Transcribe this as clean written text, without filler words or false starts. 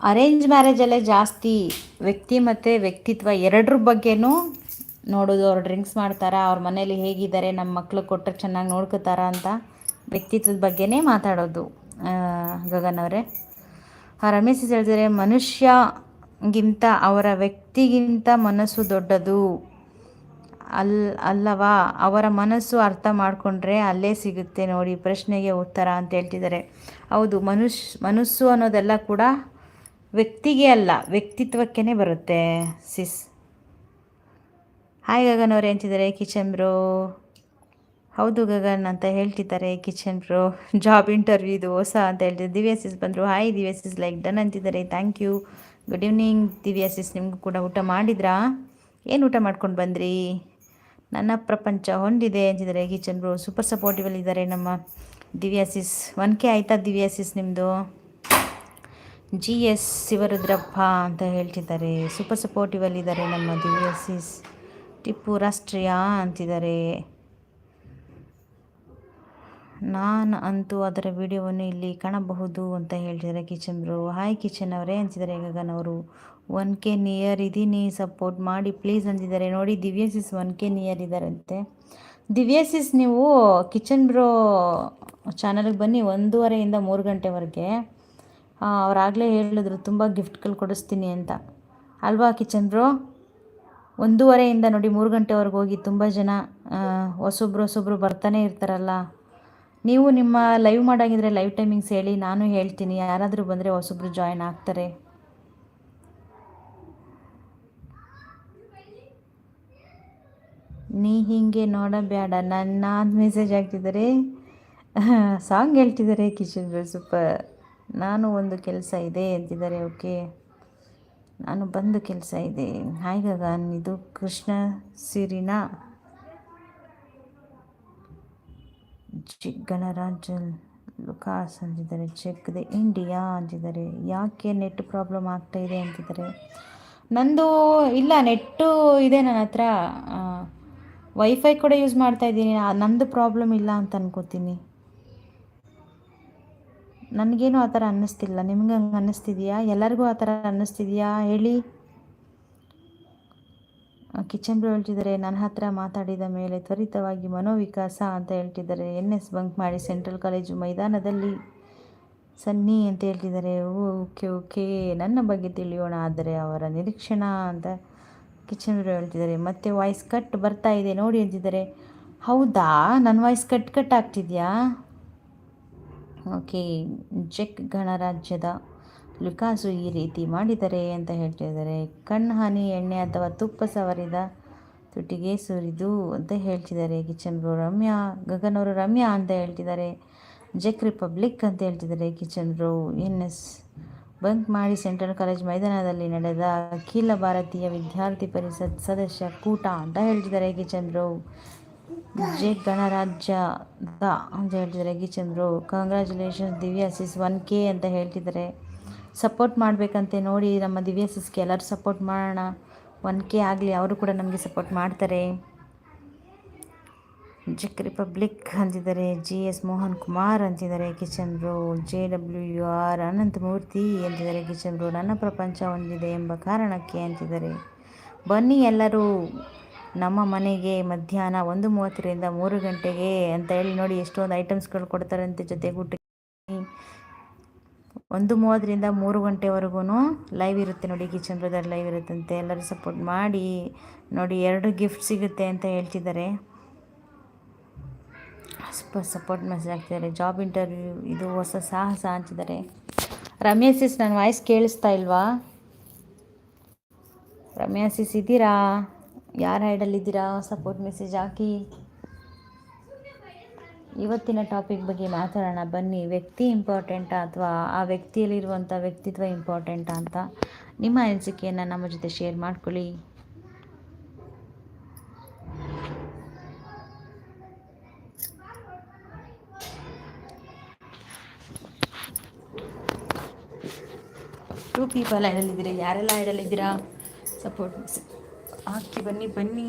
Arrange ಮ್ಯಾರೇಜಲ್ಲೇ ಜಾಸ್ತಿ ವ್ಯಕ್ತಿ ಮತ್ತು ವ್ಯಕ್ತಿತ್ವ ಎರಡರ ಬಗ್ಗೆನೂ ನೋಡೋದು. ಅವ್ರು ಡ್ರಿಂಕ್ಸ್ ಮಾಡ್ತಾರಾ, ಅವ್ರ ಮನೇಲಿ ಹೇಗಿದ್ದಾರೆ, ನಮ್ಮ ಮಕ್ಳು ಕೊಟ್ಟರೆ ಚೆನ್ನಾಗಿ ನೋಡ್ಕೋತಾರಾ ಅಂತ ವ್ಯಕ್ತಿತ್ವದ ಬಗ್ಗೆನೇ ಮಾತಾಡೋದು. ಗಗನ್ ಅವರೇ, ರಮೇಶ್ ಹೇಳಿದರೆ ಮನುಷ್ಯಗಿಂತ ಅವರ ವ್ಯಕ್ತಿಗಿಂತ ಮನಸ್ಸು ದೊಡ್ಡದು ಅಲ್ಲವಾ, ಅವರ ಮನಸ್ಸು ಅರ್ಥ ಮಾಡಿಕೊಂಡ್ರೆ ಅಲ್ಲೇ ಸಿಗುತ್ತೆ ನೋಡಿ ಪ್ರಶ್ನೆಗೆ ಉತ್ತರ ಅಂತ ಹೇಳ್ತಿದ್ದಾರೆ. ಹೌದು, ಮನಸ್ಸು ಅನ್ನೋದೆಲ್ಲ ಕೂಡ ವ್ಯಕ್ತಿಗೆ ಅಲ್ಲ, ವ್ಯಕ್ತಿತ್ವಕ್ಕೇ ಬರುತ್ತೆ ಸಿಸ್. ಹಾಯ್ ಗಗನ್ ಅವ್ರು ಅಂತಿದ್ದಾರೆ. ಕಿಚನ್ ಬ್ರೋ, ಹೌದು ಗಗನ್ ಅಂತ ಹೇಳ್ತಿದ್ದಾರೆ. ಕಿಚನ್ ಬ್ರೋ ಜಾಬ್ ಇಂಟರ್ವ್ಯೂ ಇದು ಹೊಸ ಅಂತ ಹೇಳ್ತಿದ್ದಾರೆ. ದಿವ್ಯಾ ಸಿಸ್ ಬಂದರು. Hi Divya sis, like done ಅಂತಿದ್ದಾರೆ. Thank you. Good evening Divya sis. ನಿಮಗೂ ಕೂಡ ಊಟ ಮಾಡಿದ್ರಾ? ಏನು ಊಟ ಮಾಡ್ಕೊಂಡು ಬಂದ್ರಿ? ನನ್ನ ಪ್ರಪಂಚ ಹೊಂದಿದೆ ಅಂತಿದ್ದಾರೆ ಕಿಚನ್ ಬ್ರೋ. ಸೂಪರ್ ಸಪೋರ್ಟಿವಲ್ಲಿ ಇದ್ದಾರೆ ನಮ್ಮ ದಿವ್ಯಾ ಸಿಸ್. 1K ಆಯಿತಾ ದಿವ್ಯಾ ಸಿಸ್ ನಿಮ್ಮದು? GS ಶಿವರುದ್ರಪ್ಪ ಅಂತ ಹೇಳ್ತಿದ್ದಾರೆ. ಸೂಪರ್ ಸಪೋರ್ಟಿವಲ್ಲಿ ಇದ್ದಾರೆ ನಮ್ಮ ದಿವ್ಯಾ ಸಿಸ್. ಟಿಪ್ಪು ರಾಷ್ಟ್ರೀಯ ಅಂತಿದ್ದಾರೆ. ನಾನು ಅಂತೂ ಅದರ ವಿಡಿಯೋವನ್ನು ಇಲ್ಲಿ ಕಾಣಬಹುದು ಅಂತ ಹೇಳ್ತಿದ್ದಾರೆ ಕಿಚನ್ ಬ್ರೋ. ಹಾಯ್ ಕಿಚನ್ ಅವರೇ ಅಂತಿದ್ದಾರೆ ಗಗನ್ ಅವರು. 1K ನಿಯರ್ ಇದ್ದೀನಿ, ಸಪೋರ್ಟ್ ಮಾಡಿ ಪ್ಲೀಸ್ ಅಂತಿದ್ದಾರೆ. ನೋಡಿ ದಿವ್ಯಾ ಸಿಸ್ 1K ನಿಯರ್ ಇದ್ದಾರಂತೆ. ದಿವ್ಯಾ ಸಿಸ್ ನೀವು ಕಿಚನ್ ಬ್ರೋ ಚಾನಲ್ಗೆ ಬನ್ನಿ 1:30ಇಂದ 3 ಗಂಟೆವರೆಗೆ. ಅವರಾಗಲೇ ಹೇಳಿದ್ರು ತುಂಬ ಗಿಫ್ಟ್ಗಳು ಕೊಡಿಸ್ತೀನಿ ಅಂತ ಅಲ್ವಾ ಕಿಚನ್ ಬ್ರೋ? 1:30ಇಂದ ನೋಡಿ 3 ಗಂಟೆವರೆಗೆ ಹೋಗಿ. ತುಂಬ ಜನ ಹೊಸೊಬ್ರು ಬರ್ತಾನೆ ಇರ್ತಾರಲ್ಲ. ನೀವು ನಿಮ್ಮ ಲೈವ್ ಮಾಡಾಗಿದ್ರೆ ಲೈವ್ ಟೈಮಿಂಗ್ಸ್ ಹೇಳಿ, ನಾನು ಹೇಳ್ತೀನಿ. ಯಾರಾದರೂ ಬಂದರೆ ಹೊಸೊಬ್ರು ಜಾಯ್ನ್ ಆಗ್ತಾರೆ. ನೀ ಹೀಗೆ ನೋಡಬೇಡ ನನ್ನ ಮೆಸೇಜ್ ಆಗ್ತಿದ್ದಾರೆ. ಸಾಂಗ್ ಹೇಳ್ತಿದ್ದಾರೆ ಕಿಚನ್ ಬ್ರೋ. ಸೂಪರ್. ನಾನು ಒಂದು ಕೆಲಸ ಇದೆ ಅಂತಿದ್ದಾರೆ. ಓಕೆ, ನಾನು ಬಂದು ಕೆಲಸ ಇದೆ. ಹಾಯ್ ಗಗನ್, ಇದು ಕೃಷ್ಣ ಸಿರಿನಾ ಗಣರಾಜ್ ಲುಕಾಸ್ ಅಂತಿದ್ದಾರೆ. ಚೆಕ್ ದ ಇಂಡಿಯಾ ಅಂತಿದ್ದಾರೆ. ಯಾಕೆ ನೆಟ್ ಪ್ರಾಬ್ಲಮ್ ಆಗ್ತಾಯಿದೆ ಅಂತಿದ್ದಾರೆ. ನಂದು ಇಲ್ಲ, ನೆಟ್ಟು ಇದೆ ನನ್ನ ಹತ್ರ. ವೈಫೈ ಕೂಡ ಯೂಸ್ ಮಾಡ್ತಾ ಇದ್ದೀನಿ. ನಂದು ಪ್ರಾಬ್ಲಮ್ ಇಲ್ಲ ಅಂತ ಅನ್ಕೋತೀನಿ. ನನಗೇನು ಆ ಥರ ಅನ್ನಿಸ್ತಿಲ್ಲ. ನಿಮ್ಗೆ ಹಂಗೆ ಅನ್ನಿಸ್ತಿದೆಯಾ? ಎಲ್ಲರಿಗೂ ಆ ಥರ ಅನ್ನಿಸ್ತಿದೆಯಾ ಹೇಳಿ. ಕಿಚನ್ ಬ್ರೋ ಹೇಳ್ತಿದ್ದಾರೆ, ನನ್ನ ಹತ್ರ ಮಾತಾಡಿದ ಮೇಲೆ ತ್ವರಿತವಾಗಿ ಮನೋವಿಕಾಸ ಅಂತ ಹೇಳ್ತಿದ್ದಾರೆ. NS ಬಂಕ್ ಮಾಡಿ ಸೆಂಟ್ರಲ್ ಕಾಲೇಜು ಮೈದಾನದಲ್ಲಿ ಸನ್ನಿ ಅಂತ ಹೇಳ್ತಿದ್ದಾರೆ. ಓಕೆ, ನನ್ನ ಬಗ್ಗೆ ತಿಳಿಯೋಣ ಆದರೆ ಅವರ ನಿರೀಕ್ಷಣಾ ಅಂತ ಕಿಚನ್ ಬ್ರೋ ಹೇಳ್ತಿದ್ದಾರೆ. ಮತ್ತೆ ವಾಯ್ಸ್ ಕಟ್ ಬರ್ತಾ ಇದೆ ನೋಡಿ ಅಂತಿದ್ದಾರೆ. ಹೌದಾ, ನನ್ನ ವಾಯ್ಸ್ ಕಟ್ ಆಗ್ತಿದೆಯಾ? ಓಕೆ, ಚೆಕ್ ಗಣರಾಜ್ಯದ ಲುಕಾಸು ಈ ರೀತಿ ಮಾಡಿದ್ದಾರೆ ಅಂತ ಹೇಳ್ತಿದ್ದಾರೆ. ಕಣ್ಣು ಹನಿ ಎಣ್ಣೆ ಅಥವಾ ತುಪ್ಪ ಸವರಿದ ತುಟಿಗೆ ಸುರಿದು ಅಂತ ಹೇಳ್ತಿದ್ದಾರೆ ಕಿಚನ್ ಬ್ರೋ. ರಮ್ಯಾ ಗಗನ್ ಅವರು ರಮ್ಯಾ ಅಂತ ಹೇಳ್ತಿದ್ದಾರೆ. ಜೆಕ್ ರಿಪಬ್ಲಿಕ್ ಅಂತ ಹೇಳ್ತಿದ್ದಾರೆ ಕಿಚನ್ ಬ್ರೋ. NS ಬಂಕ್ ಮಾಡಿ ಸೆಂಟ್ರಲ್ ಕಾಲೇಜ್ ಮೈದಾನದಲ್ಲಿ ನಡೆದ ಅಖಿಲ ಭಾರತೀಯ ವಿದ್ಯಾರ್ಥಿ ಪರಿಷತ್ ಸದಸ್ಯ ಕೂಟ ಅಂತ ಹೇಳ್ತಿದ್ದಾರೆ ಕಿಚನ್ ಬ್ರೋ. ಜೆಕ್ ಗಣರಾಜ್ಯದ ಅಂತ ಹೇಳ್ತಿದ್ದಾರೆ kitchen bro. Congratulations Divya sis 1K ಅಂತ ಹೇಳ್ತಿದ್ದಾರೆ. ಸಪೋರ್ಟ್ ಮಾಡಬೇಕಂತೆ ನೋಡಿ ನಮ್ಮ ದಿವ್ಯಾ ಸಿಸ್ಗೆ ಎಲ್ಲರೂ ಸಪೋರ್ಟ್ ಮಾಡೋಣ. 1K ಆಗಲಿ, ಅವರು ಕೂಡ ನಮಗೆ ಸಪೋರ್ಟ್ ಮಾಡ್ತಾರೆ. ಜೆಕ್ ರಿಪಬ್ಲಿಕ್ ಅಂತಿದ್ದಾರೆ. GS ಮೋಹನ್ ಕುಮಾರ್ ಅಂತಿದ್ದಾರೆ ಕಿಚನ್ ಬ್ರೋ. JWR ಅನಂತಮೂರ್ತಿ ಅಂತಿದ್ದಾರೆ ಕಿಚನ್ ಬ್ರೋ. ನನ್ನ ಪ್ರಪಂಚ ಹೊಂದಿದೆ ಎಂಬ ಕಾರಣಕ್ಕೆ ಅಂತಿದ್ದಾರೆ. ಬನ್ನಿ ಎಲ್ಲರೂ ನಮ್ಮ ಮನೆಗೆ ಮಧ್ಯಾಹ್ನ 1:30ರಿಂದ 3 ಗಂಟೆಗೆ ಅಂತ ಹೇಳಿ. ನೋಡಿ ಎಷ್ಟೊಂದು ಐಟಮ್ಸ್ಗಳು ಕೊಡ್ತಾರಂತೆ ಜೊತೆಗೆ ಊಟ. 1:30ರಿಂದ 3 ಗಂಟೆವರೆಗೂ ಲೈವ್ ಇರುತ್ತೆ ನೋಡಿ. ಕಿಚನ್ ಬ್ರದರ್ ಲೈವ್ ಇರುತ್ತಂತೆ. ಎಲ್ಲರೂ ಸಪೋರ್ಟ್ ಮಾಡಿ ನೋಡಿ. 2 ಗಿಫ್ಟ್ ಸಿಗುತ್ತೆ ಅಂತ ಹೇಳ್ತಿದ್ದಾರೆ. ಸಪೋರ್ಟ್ ಮೆಸೇಜ್ ಆಗ್ತಿದ್ದಾರೆ. ಜಾಬ್ ಇಂಟರ್ವ್ಯೂ ಇದು ಹೊಸ ಸಾಹಸ ಅಂತಿದ್ದಾರೆ. ರಮ್ಯಾ ಸಿಸ್, ನನ್ನ ವಾಯ್ಸ್ ಕೇಳಿಸ್ತಾ ಇಲ್ವಾ? ರಮ್ಯಾ ಸಿಸ್ ಇದ್ದೀರಾ? ಯಾರ ಹೈಡಲ್ಲಿದ್ದೀರಾ? ಸಪೋರ್ಟ್ ಮೆಸೇಜ್ ಹಾಕಿ. ಇವತ್ತಿನ ಟಾಪಿಕ್ ಬಗ್ಗೆ ಮಾತಾಡೋಣ ಬನ್ನಿ. ವ್ಯಕ್ತಿ ಇಂಪಾರ್ಟೆಂಟಾ ಅಥವಾ ಆ ವ್ಯಕ್ತಿಯಲ್ಲಿರುವಂಥ ವ್ಯಕ್ತಿತ್ವ ಇಂಪಾರ್ಟೆಂಟಾ ಅಂತ ನಿಮ್ಮ ಅನಿಸಿಕೆಯನ್ನು ನಮ್ಮ ಜೊತೆ ಶೇರ್ ಮಾಡ್ಕೊಳ್ಳಿ. ಟೂ ಪೀಪಲ್ ಐಡಲ್ಲಿದ್ದೀರಾ? ಯಾರೆಲ್ಲ ಐಡಲ್ಲಿದ್ದೀರಾ? ಸಪೋರ್ಟ್ ಹಾಕಿ ಬನ್ನಿ.